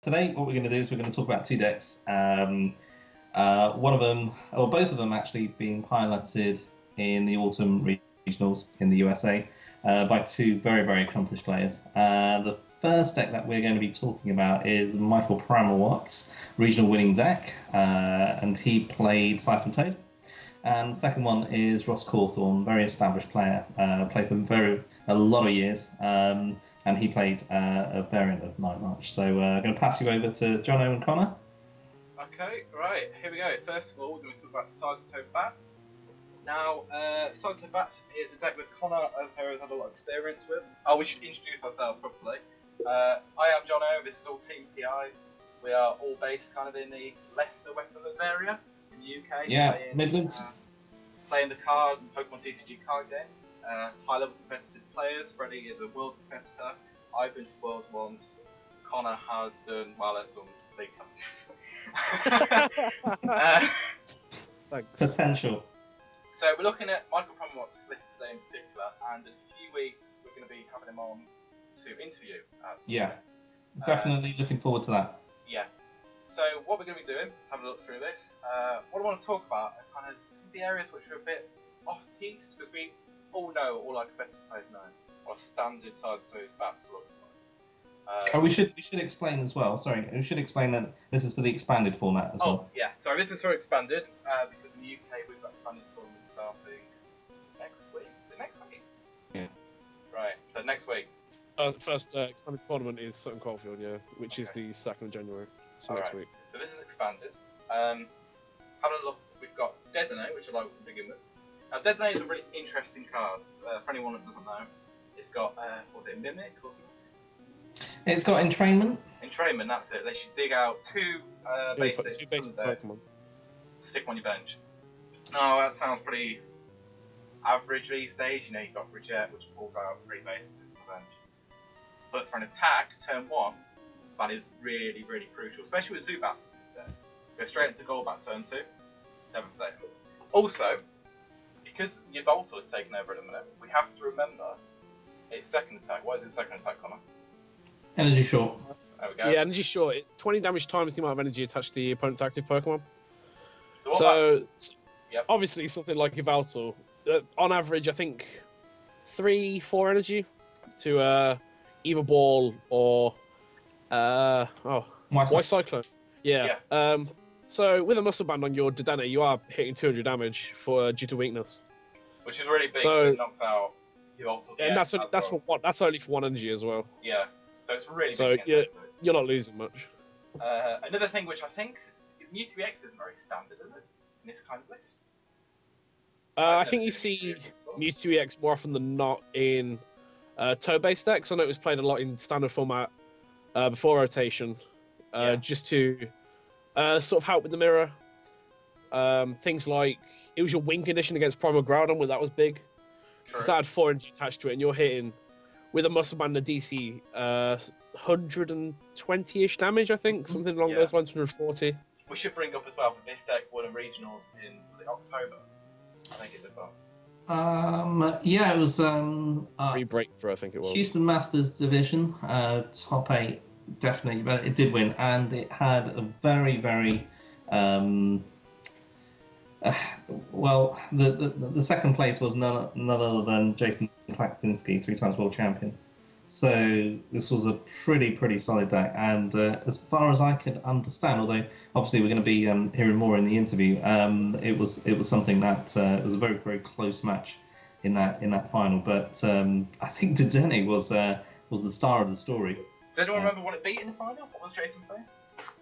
Today, what we're going to do is we're going to talk about two decks. One of them, or both of them, actually being piloted in the autumn regionals in the USA by two very accomplished players. The first deck that we're going to be talking about is Michael Pramawat's regional winning deck, and he played Seismitoad. And the second one is Ross Cawthorne, very established player, played for a lot of years. And he played a variant of Night March. So I'm going to pass you over to Jono and Connor. Okay, right, here we go. First of all, we're going to talk about Seismitoad Bats. Now, Seismitoad Bats is a deck that Connor over here has had a lot of experience with. Oh, we should introduce ourselves properly. I am Jono, this is all Team PI. We are all based kind of in the Leicester, West Midlands area in the UK. Yeah, Midlands. Playing the card and Pokémon TCG card game. High-level competitive players. Freddie is a world competitor. I've been to Worlds once. Connor has done well at some big companies. Thanks. Potential. So we're looking at Michael Pramawat's list today in particular, and in a few weeks we're going to be having him on to interview. Yeah, definitely looking forward to that. Yeah. So what we're going to be doing, having a look through this, what I want to talk about are kind of some of the areas which are a bit off-piste, because we all know, all our competitive players know, what a standard Seismitoad Bats looks like. We should explain as well. Sorry, we should explain that this is for the expanded format as well. Oh yeah, sorry, this is for expanded because in the UK we've got expanded tournament starting next week. Is it next week? Yeah. Right. So next week. First expanded tournament is Sutton Coldfield, yeah, which is the 2nd of January. So next week. So this is expanded. Having a look, we've got Dedenne, which I like to begin with. Now, Dedenne is a really interesting card. For anyone that doesn't know, it's got, was it Mimic or something? It's got Entrainment. Entrainment, that's it. They should dig out two basics. Two basic Pokemon. Stick them on your bench. Now, that sounds pretty average these days. You know, you've got Bridget, which pulls out 3 basics on the bench. But for an attack, turn 1, that is really crucial, especially with Zubats in this deck. Go straight into Golbat turn 2. Devastating. Also, because Yveltal is taken over in a minute, we have to remember its second attack. What is its second attack, Connor? Energy short. There we go. Yeah, energy short. 20 damage times the amount of energy attached to the opponent's active Pokemon. So yep. Obviously something like Yveltal, on average I think 3-4 energy to either Ball or White Cyclone. Yeah. So with a Muscle Band on your Dedenne, you are hitting 200 damage due to weakness. Which is really big, so it knocks out Yveltal. And that's only for 1 energy as well. Yeah. So it's really big. So you're not losing much. Another thing which I think Mewtwo-EX isn't very standard, is it? In this kind of list. I think you see Mewtwo-EX more often than not in Toad-based decks. I know it was played a lot in standard format before rotation, just to sort of help with the mirror. Things like it was your win condition against Primal Groudon, when that was big. Because that had 4 energy attached to it, and you're hitting with a Muscle Band and a DC 120-ish damage, I think, something along those lines, 140. We should bring up as well that this deck won a regionals in October. I think it did well. Yeah, it was free breakthrough, I think it was. Houston Masters Division, top 8, definitely, but it did win, and it had a very well, the second place was none other than Jason Klaksinski, 3-time world champion. So this was a pretty solid deck, and as far as I could understand, although obviously we're going to be hearing more in the interview, it was something that it was a very close match in that final. But I think Dedenne was the star of the story. Does anyone remember what it beat in the final? What was Jason playing?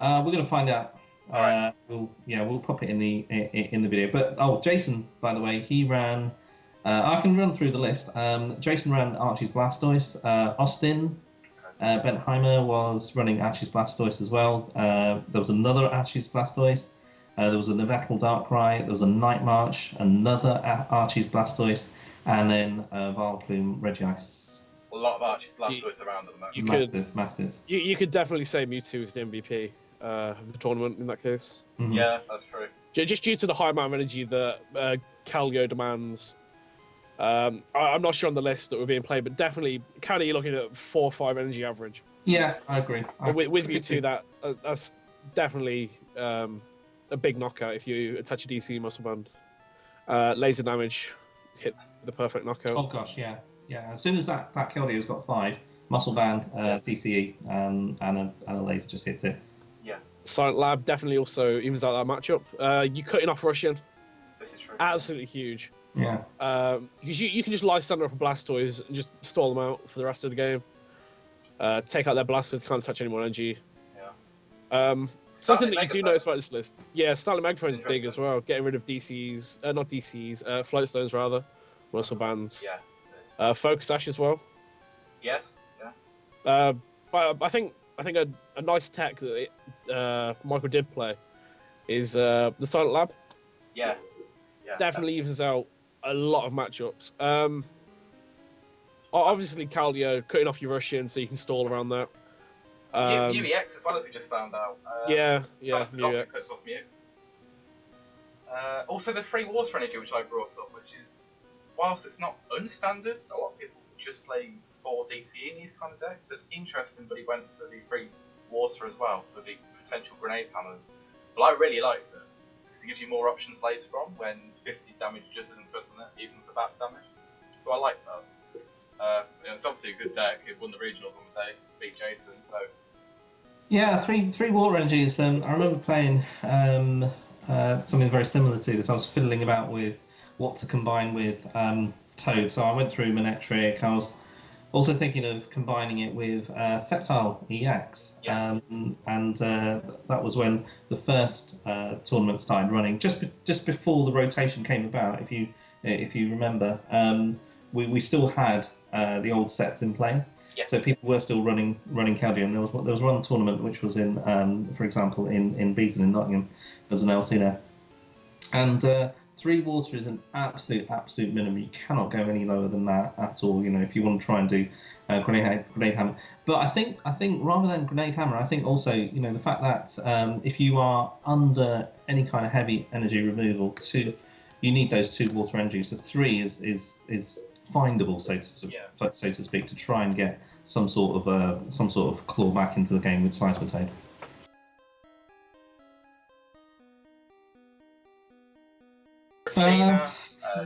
We're going to find out. Right. We'll pop it in the video. But Jason, by the way, he ran. I can run through the list. Jason ran Archie's Blastoise. Austin Bentheimer was running Archie's Blastoise as well. There was another Archie's Blastoise. There was a Yveltal Darkrai. There was a Night March. Another Archie's Blastoise, and then Vileplume Regice. A lot of Archie's Blastoise around at the moment. Massive. You could definitely say Mewtwo is the MVP of the tournament in that case. Mm-hmm. Yeah, that's true. just due to the high amount of energy that Calio demands. I'm not sure on the list that were being played, but definitely Calio you're looking at 4 or 5 energy average. Yeah, I agree. With Mewtwo, that's definitely a big knockout if you attach a DC muscle band. Laser damage, hit the perfect knockout. Oh gosh, yeah. As soon as that Keldeo has got 5, muscle band, DCE, and a laser just hits it. Yeah. Silent Lab definitely also evens out that matchup. You cutting off Russian. This is true. Absolutely huge. Yeah. Because you can just Lysandre up a Blastoise and just stall them out for the rest of the game. Take out their Blastoise, can't touch any more energy. Yeah. Something that you do notice about this list. Yeah, Startling Megaphone is big as well. Getting rid of DCs, not DCs, Float Stones rather, muscle bands. Yeah. Focus Ash as well. Yes. Yeah. But I think a nice tech that Michael did play is the Silent Lab. Yeah. Definitely evens out a lot of matchups. Obviously, Calio cutting off your Russian so you can stall around that. Mewtwo-EX as well, as we just found out. Mewtwo-EX. Also, the free water energy, which I brought up, which is, whilst it's not unstandard, a lot of people just play 4 DC in these kind of decks. So it's interesting, but he went for the free water as well, for the potential grenade hammers. But I really liked it, because it gives you more options later on when 50 damage just isn't cutting it, even for bats damage. So I like that. It's obviously a good deck. It won the regionals on the day, beat Jason, so. Yeah, three water energies. I remember playing something very similar to this. I was fiddling about with what to combine with Toad, so I went through Manectric. I was also thinking of combining it with Sceptile EX, and that was when the first tournament started running, just before the rotation came about. If you remember, we still had the old sets in play. Yes. So people were still running Keldeo, and there was one tournament which was in, for example, in Beaton in Nottingham, as an LC there, and 3 water is an absolute minimum. You cannot go any lower than that at all. If you want to try and do grenade hammer, but I think rather than grenade hammer, I think also the fact that if you are under any kind of heavy energy removal, you need those 2 water energies. So 3 is findable, so to speak, to try and get some sort of claw back into the game with Seismitoad.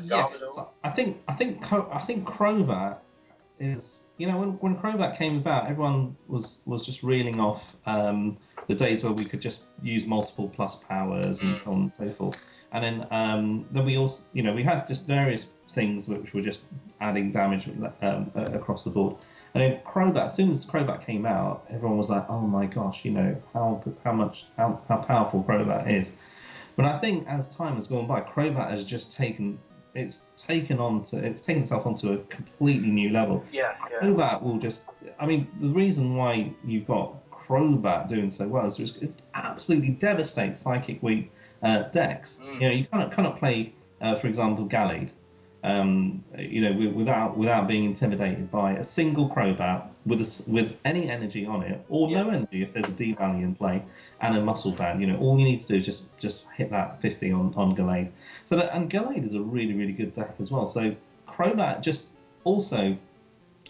Yes, I think Crobat is, when Crobat came about, everyone was just reeling off the days where we could just use multiple plus powers and so on and so forth. And then we also, we had just various things which were just adding damage across the board. And then Crobat, as soon as Crobat came out, everyone was like, "Oh my gosh, how powerful Crobat is." But I think as time has gone by, Crobat has just taken itself onto a completely new level. Crobat will just, the reason why you've got Crobat doing so well is it's absolutely devastates Psychic Weak decks. You cannot play, for example, Gallade, without being intimidated by a single Crobat with any energy on it, or no energy if there's a D-value in play, and a muscle band. All you need to do is just hit that 50 on Gallade. And Gallade is a really, really good deck as well. So Crobat just also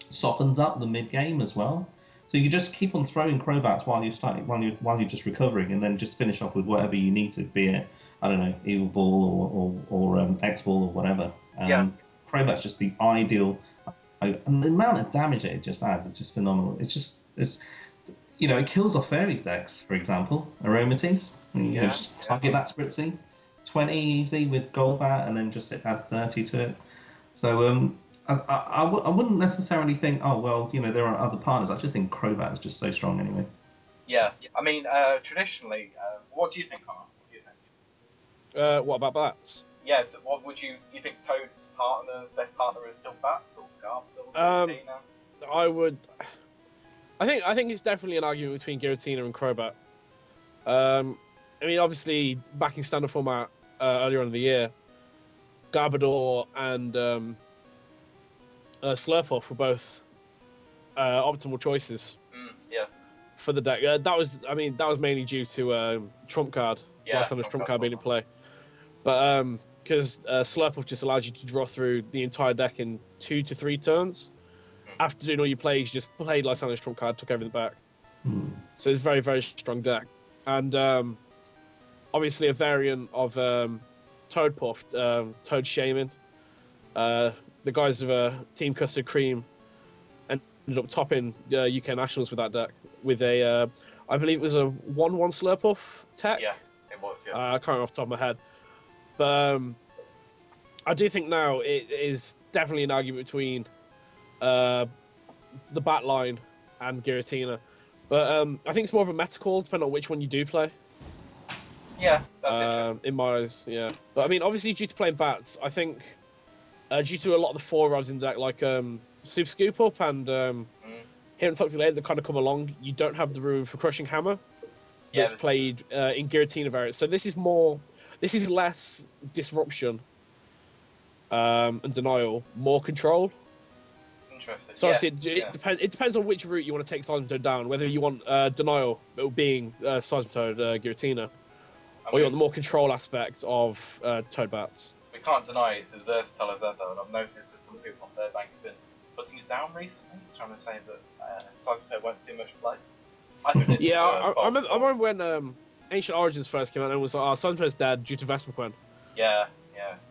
softens up the mid game as well. So you just keep on throwing Crobats while you're just recovering, and then just finish off with whatever you need to, be it, I don't know, Evil Ball or X Ball or whatever. Crobat's just the ideal, and the amount of damage it just adds is just phenomenal. It kills off Fairies decks, for example, Aromateas. You just target that Spritzy, 20 easy with Golbat, and then just add 30 to it. So I wouldn't necessarily think, oh well, there are other partners. I just think Crobat is just so strong anyway. Yeah, traditionally, what do you think, Connor? What do you think? What about Bats? Yeah, what would you think Toad's best partner is still Bats or Garbodor now? I think it's definitely an argument between Giratina and Crobat. Obviously, back in standard format earlier on in the year, Garbodor and Slurpuff were both optimal choices for the deck. That was mainly due to Trump card, Lysandra's Trump card being in play. But because Slurp Off just allows you to draw through the entire deck in 2 to 3 turns. After doing all your plays, you just played Lysandre's trump card, took everything back. So it's a very, very strong deck. And obviously a variant of Toadpuff, Toad Shaymin. The guys of Team Custard Cream ended up topping UK Nationals with that deck. With a, I believe it was a 1-1 Slurpuff tech. Yeah, it was, yeah. I can't remember off the top of my head. But I do think now it is definitely an argument between the Bat line and Giratina. But I think it's more of a meta call, depending on which one you do play. Yeah, that's interesting. In my eyes, yeah. But I mean, obviously, due to playing Bats, I think due to a lot of the 4-rods in the deck, like Super Scoop Up and Hypnotoxic Laser that kind of come along, you don't have the room for Crushing Hammer. That's played in Giratina variants. So this is less disruption and denial, more control. Interesting. So obviously, it depends on which route you want to take Seismitoad down. Whether you want denial, being Seismitoad Giratina, or you want the more control aspect of Toad Bats. We can't deny it's as versatile as ever, and I've noticed that some people on their bank have been putting it down recently, trying to say that Seismitoad won't see much play. I think this I remember when Ancient Origins first came out and it was like, Seismitoad's dead due to Vespiquen. Yeah.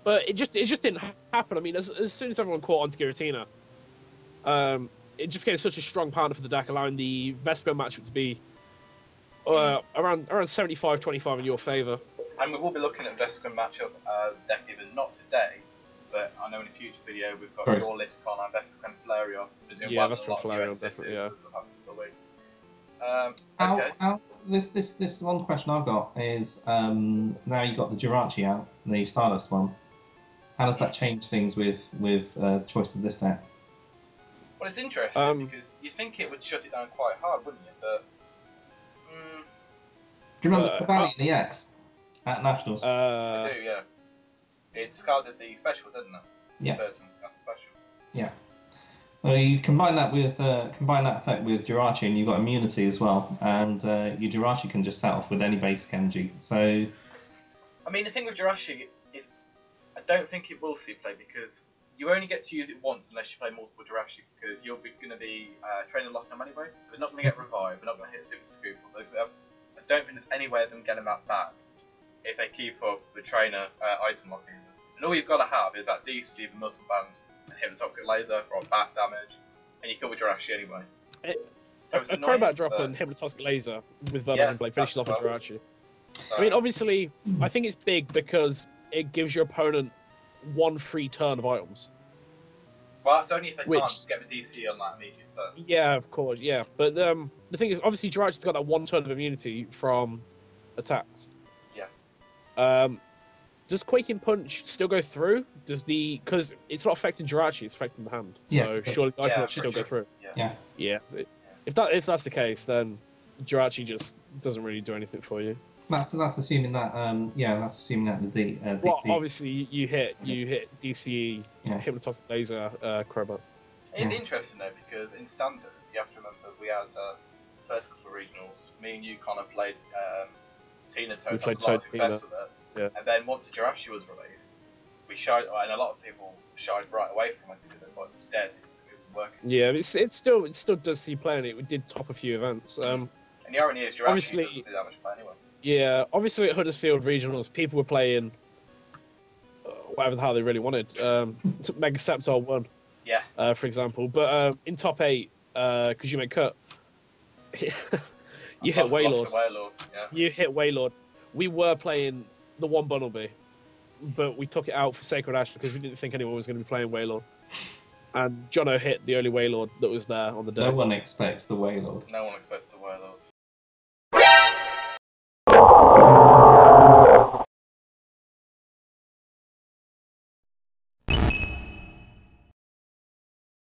But it just didn't happen. I mean, as soon as everyone caught on to Giratina, it just became such a strong partner for the deck, allowing the Vespiquen matchup to be around 75-25 in your favour. And we will be looking at Vespiquen matchup deck even not today, but I know in a future video we've got your list on our Vespiquen Flareon. Yeah, Vespiquen Flareon, definitely, yeah. This one question I've got is now you got the Jirachi out, the Stardust one. How does that change things with choice of this deck? Well, it's interesting because you think it would shut it down quite hard, wouldn't it? But do you remember Crobat EX at Nationals? I do, yeah. It discarded the special, didn't it? Yeah. The 13 discarded special. Yeah. Well, you combine that effect with Jirachi, and you've got immunity as well, and your Jirachi can just set off with any basic energy. So, I mean, the thing with Jirachi is, I don't think it will see play because you only get to use it once unless you play multiple Jirachi, because you're going to be training locking them anyway. So they're not going to get revived. They're not going to hit Super Scoop. I don't think there's any way of them getting that back if they keep up the trainer item locking. And all you've got to have is that DC, the Muscle Band, Hypnotoxic Laser for bat damage, and you kill with Jirachi anyway. So it's a Crobat drop and Hypnotoxic Laser with Verdant Blade finishes off with Jirachi. I mean, obviously, I think it's big because it gives your opponent 1 free turn of items. Well, that's only if they can't get the DC on that immediate turn. Yeah, of course, yeah. But the thing is, obviously, Jirachi's got that 1 turn of immunity from attacks. Yeah. Does Quaking Punch still go through? Because it's not affecting Jirachi, it's affecting the hand. So surely the item should still go through. Yeah. If that's the case, then Jirachi just doesn't really do anything for you. That's assuming that that's assuming that the DC. Well, obviously you hit DCE, Hypnotoxic Laser, Crobat. It's interesting though because in standard you have to remember we had first couple of regionals. Me and you kind of played Tina Toad. We played Toad success with it. Yeah. And then once the Jirachi was released, we shied, and a lot of people shied right away from it because they thought it was dead. It wasn't working. Yeah, it still does see play, and it did top a few events. And the irony is, Jirachi doesn't see that much play anyway. Yeah, obviously at Huddersfield regionals, people were playing whatever the hell they really wanted. Mega Sceptile won. Yeah. For example, but in top 8, because you made cut, you hit Wailord. You hit Wailord. We were playing the 1 Bunnelby, but we took it out for Sacred Ash because we didn't think anyone was going to be playing Wailord. And Jono hit the only Wailord that was there on the day. No one expects the Wailord. No one expects the Wailord.